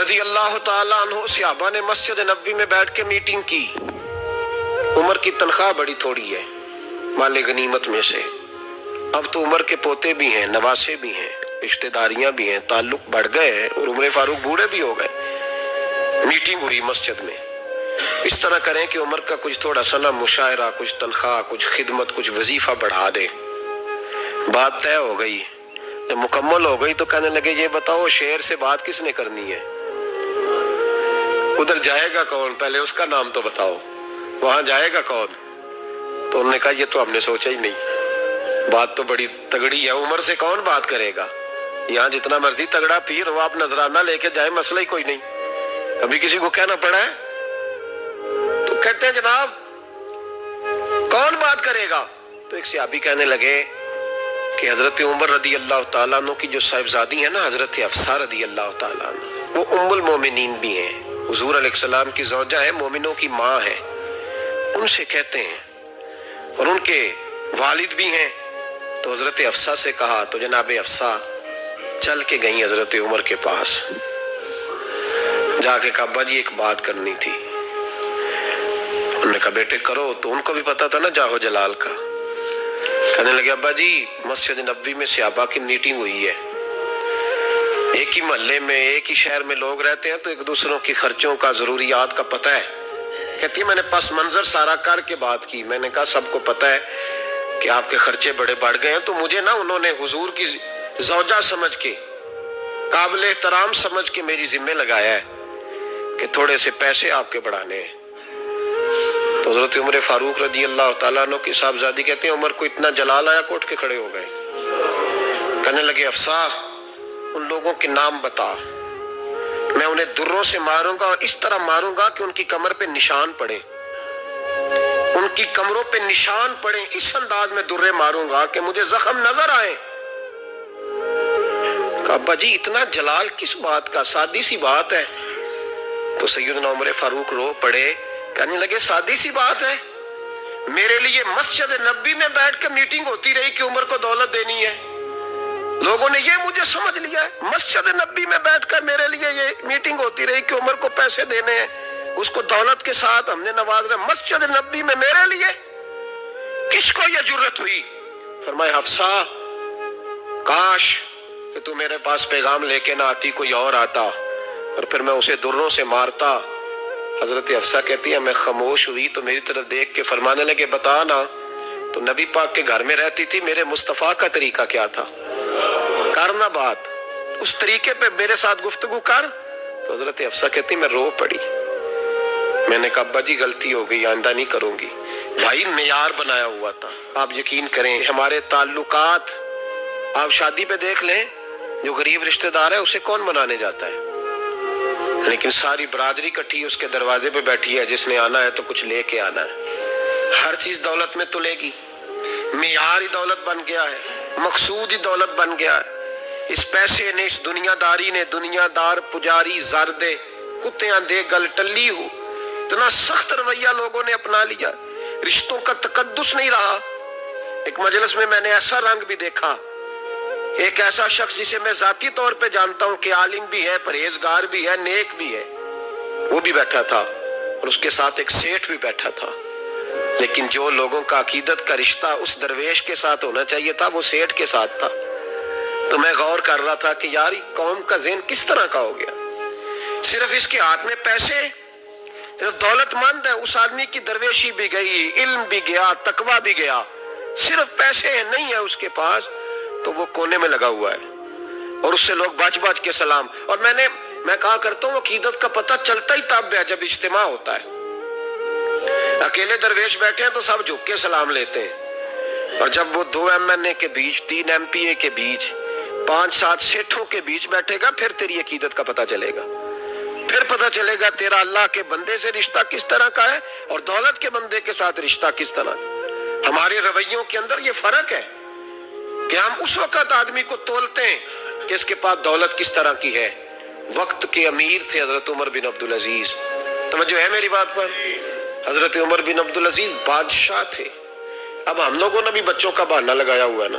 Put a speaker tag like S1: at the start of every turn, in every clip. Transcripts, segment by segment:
S1: رضی اللہ تعالیٰ عنہ صحابہ نے مسجد نبوی میں بیٹھ کے میٹنگ کی. عمر کی تنخواہ بڑی تھوڑی ہے مال غنیمت میں سے، اب تو عمر کے پوتے بھی ہیں، نواسے بھی ہیں، رشتہ داریاں بھی ہیں، تعلق بڑھ گئے ہیں اور عمر فاروق بوڑھے بھی ہو گئے. میٹنگ ہوئی مسجد میں، اس طرح کریں کہ عمر کا کچھ تھوڑا سا نا مشاعرہ، کچھ تنخواہ، کچھ خدمت، کچھ وظیفہ بڑھا دیں. بات طے ہو گئی. جب مکمل ہو گئی تو کہنے لگے یہ بتاؤ شعر سے بات کس نے کرنی ہے؟ ادھر جائے گا کون؟ پہلے اس کا نام تو بتاؤ. وہاں جائے گا کون؟ تو انہوں نے کہا یہ تو ہم نے سوچا ہی نہیں، بات تو بڑی تگڑی ہے، عمر سے کون بات کرے گا؟ یہاں جتنا مرضی تگڑا پیر ہو، آپ نذرانہ لے کے جائیں، مسئلہ ہی کوئی نہیں. کبھی کسی کو کہنا پڑا ہے؟ تو کہتے ہیں جناب کون بات کرے گا؟ تو ایک صحابی کہنے لگے کہ حضرت عمر رضی اللہ تعالیٰ عنہ کی جو صاحبزادی ہیں نا، حضرت حفصہ رضی اللہ تعالیٰ عنہ، وہ ام المومنین بھی ہیں، حضور علیہ السلام کی زوجہ ہے، مومنوں کی ماں ہے، ان سے کہتے ہیں، اور ان کے والد بھی ہیں. تو حضرت حفصہ سے کہا تو جناب حفصہ چل کے گئیں حضرت عمر کے پاس، جا کے کہا ابا جی ایک بات کرنی تھی. انہوں نے کہا بیٹے کرو. تو ان کو بھی پتا تھا نا جاہو جلال کا. کہنے لگے ابا جی مسجد نبوی میں صحابہ کی میٹنگ ہوئی ہے، ایک ہی محلے میں ایک ہی شہر میں لوگ رہتے ہیں تو ایک دوسروں کی خرچوں کا، ضروریات کا پتہ ہے. کہتی ہے میں نے پس منظر سارا کر کے بات کی. میں نے کہا سب کو پتہ ہے کہ آپ کے خرچے بڑے بڑھ گئے ہیں، تو مجھے نا انہوں نے حضور کی زوجہ سمجھ کے، قابل احترام سمجھ کے میری ذمہ لگایا ہے کہ تھوڑے سے پیسے آپ کے بڑھانے ہیں. تو حضرت عمر فاروق رضی اللہ تعالیٰ عنہ کی صاحبزادی کہتے ہیں عمر کو اتنا جلال آیا کہ اٹھ کے کھڑے ہو گئے. کہنے لگے حفصہ ان لوگوں کے نام بتا، میں انہیں دروں سے ماروں گا اور اس طرح ماروں گا کہ ان کی کمر پہ نشان پڑے، ان کی کمروں پہ نشان پڑے، اس انداز میں درے ماروں گا کہ مجھے زخم نظر آئے. کہا ابا جی اتنا جلال کس بات کا؟ سادی سی بات ہے. تو سیدنا عمر فاروق رو پڑے، کہنے لگے سادی سی بات ہے، میرے لیے مسجد نبوی میں بیٹھ کے میٹنگ ہوتی رہی کہ عمر کو دولت دینی ہے. لوگوں نے یہ مجھے سمجھ لیا ہے، مسجد نبوی میں بیٹھ کر میرے لیے یہ میٹنگ ہوتی رہی کہ عمر کو پیسے دینے ہیں، اس کو دولت کے ساتھ ہم نے نواز رہے. مسجد نبوی میں میرے لیے کس کو یہ جرت ہوئی؟ فرمایا حفصہ کاش کہ تو میرے پاس پیغام لے کے نہ آتی، کوئی اور آتا اور پھر میں اسے دروں سے مارتا. حضرت حفصہ کہتی ہے میں خاموش ہوئی تو میری طرف دیکھ کے فرمانے لگے بتا نا تو نبی پاک کے گھر میں رہتی تھی، میرے مصطفیٰ کا طریقہ کیا تھا؟ کرنا بات اس طریقے پہ میرے ساتھ گفتگو کر. تو حضرت حفصہ کہتی میں رو پڑی. میں نے کہا ابا جی غلطی ہو گئی، آئندہ نہیں کروں گی. بھائی معیار بنایا ہوا تھا. آپ یقین کریں ہمارے تعلقات آپ شادی پہ دیکھ لیں، جو غریب رشتہ دار ہے اسے کون بنانے جاتا ہے؟ لیکن ساری برادری کٹھی اس کے دروازے پہ بیٹھی ہے، جس نے آنا ہے تو کچھ لے کے آنا ہے. ہر چیز دولت میں تلے گی، معیار ہی دولت بن گیا ہے، مقصود ہی دولت بن گیا ہے. اس پیسے نے، اس دنیا داری نے، دنیا دار پجاری زردے کتیاں دے گل ٹلی ہو، اتنا سخت رویہ لوگوں نے اپنا لیا، رشتوں کا تقدس نہیں رہا. ایک مجلس میں نے ایسا رنگ بھی دیکھا، ایک ایسا شخص جسے میں ذاتی طور پہ جانتا ہوں کہ عالم بھی ہے، پرہیزگار بھی ہے، نیک بھی ہے، وہ بھی بیٹھا تھا اور اس کے ساتھ ایک سیٹھ بھی بیٹھا تھا. لیکن جو لوگوں کا عقیدت کا رشتہ اس درویش کے ساتھ ہونا چاہیے تھا وہ سیٹھ کے ساتھ تھا. تو میں غور کر رہا تھا کہ یار قوم کا ذہن کس طرح کا ہو گیا. صرف اس کے ہاتھ میں پیسے، صرف دولت مند ہے، اس آدمی کی درویشی بھی گئی، علم بھی گیا، تقویٰ بھی گیا، صرف پیسے نہیں ہے اس کے پاس تو وہ کونے میں لگا ہوا ہے اور اس سے لوگ بچ بچ کے سلام. اور میں کہا کرتا ہوں عقیدت کا پتہ چلتا ہی تب ہے جب اجتماع ہوتا ہے. اکیلے درویش بیٹھے ہیں تو سب جھک کے سلام لیتے ہیں، اور جب وہ 2 MNA کے بیچ، 3 MPA کے بیچ، 5-7 سیٹھوں کے بیچ بیٹھے گا پھر تیری عقیدت کا پتہ چلے گا. پھر پتہ چلے گا تیرا اللہ کے بندے سے رشتہ کس طرح کا ہے اور دولت کے بندے کے ساتھ رشتہ کس طرح. ہمارے رویوں کے اندر یہ فرق ہے کہ ہم اس وقت آدمی کو تولتے ہیں کہ اس کے پاس دولت کس طرح کی ہے. وقت کے امیر تھے حضرت عمر بن عبدالعزیز. توجہ ہے میری بات پر؟ حضرت عمر بن عبدالعزیز بادشاہ تھے. اب ہم لوگوں نے بھی بچوں کا بہانہ لگایا ہوا ہے نا،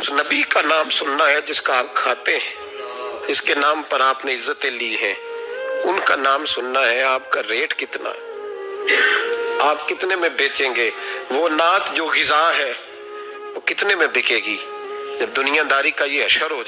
S1: اس نبی کا نام سننا ہے جس کا آپ کھاتے ہیں، جس کے نام پر آپ نے عزتیں لی ہیں، ان کا نام سننا ہے۔ آپ کا ریٹ کتنا ہے، آپ کتنے میں بیچیں گے؟ وہ نعت جو غذا ہے وہ کتنے میں بکے گی؟ جب دنیا داری کا یہ اشر ہو جائے